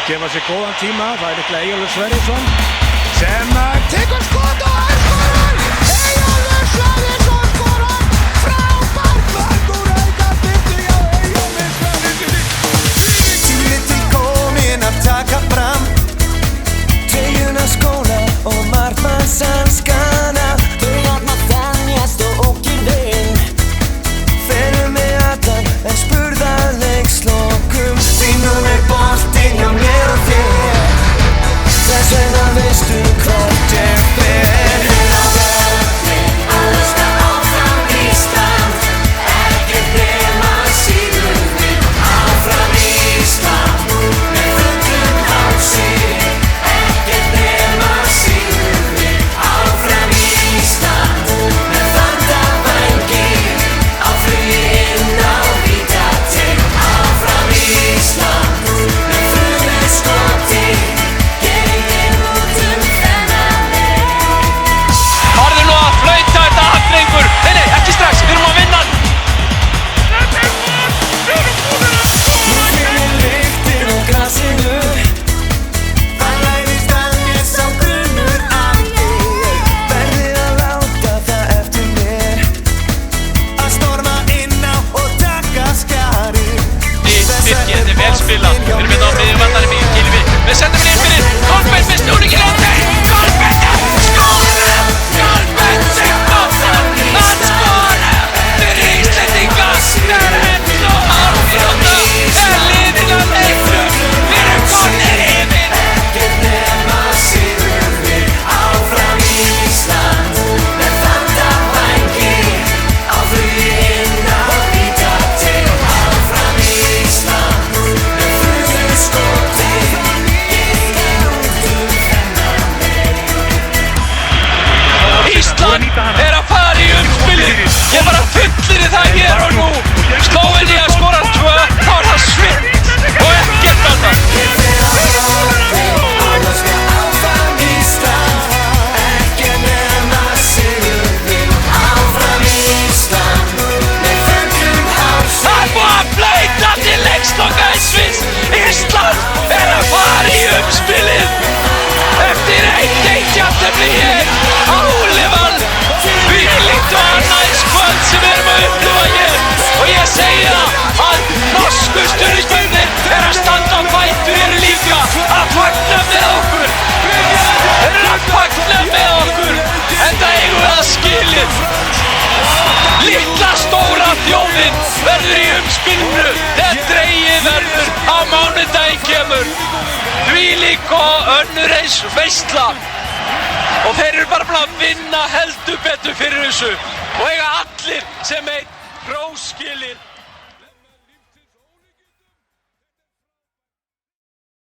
gefa sér góðan tíma, það líklega Eyjólfur Sverrisson sem tekur skot og skorar! Eyjólfur Sverrisson skorar! Frábært mark úr aukaspyrnu hjá Eyjólfi Sverrissyni! Tími til kominn að taka fram treyjuna, skóla og markmannshanskana. Þau jafna þenjast og ógir vinn. Ferum með allan en spurðar leikslokum. Því nú boltinn hjá mér og þér. Þess vegna veistu hvort ég fer. Allsta áfram Ísland. Ekkert nema sigurinn. Áfram Ísland. Með fullum hálsi. Ekkert nema sigurinn. Áfram Ísland. Með fandavængi. Á flugi inn á vítateig. Áfram Ísland. Með frumiskoti. Genginn út þennan leik. Farðu nú að flauta þetta drengur. Nei, ekki strax, við erum að vinna. Nú finnur lyktin á grasinu. Það læðist að mér sá grunnur andi. Verðið að láta það eftir mér. Að storma inn á og taka skarið. Birkir, þetta er vel spilað. Við erum hérna á miðjuvallarinn í Gylfi. Við sendum henni inn fyrir. Kolbeinn með snúning í landi. Kolbeinn skorar! Kolbeinn signar! Hann skorar! Fyrir Íslendinga! Það er henn og árfjóta. Það er liðin að leiknum. Við erum komnir yfir. Ekkert nema sigurinn. Áfram Ísland. Með fandavængi. Á flugi inn á vítateig. Áfram Ísland. Með frumiskoti. Genginn út þennan leik. Ísland er að fara í umspilið. Ég bara fullir það hér og nú. Slóvenía skorar 2, þá er það svitt og ekkert annað. Ég fer að gráti. Allska áfram Ísland. Ekkert nema sigurinn. Áfram Ísland. Með fullum hálsi. Það er búið að flauta til leiksloka í Sviss. Ísland er að fara í umspilið. Eftir 1-1 jafntefli hér á Úlfal. Þvílíkt og annað kvöld sem við erum að upplifa hér. Og ég segi það að norsku stuðningsmennirnir eru að standa á fætur hér líka. Að fagna með okkur. Þeir eru að fagna með okkur. Enda eigum við það skilið. Litla stóra þjóðin verður í umspilinu þegar dregið verður á mánudaginn kemur. Þvílík og önnur eins veisla. Og þeir eru bara búin að vinna heldur betur fyrir þessu. Og eiga allir sem einn hrós skilið.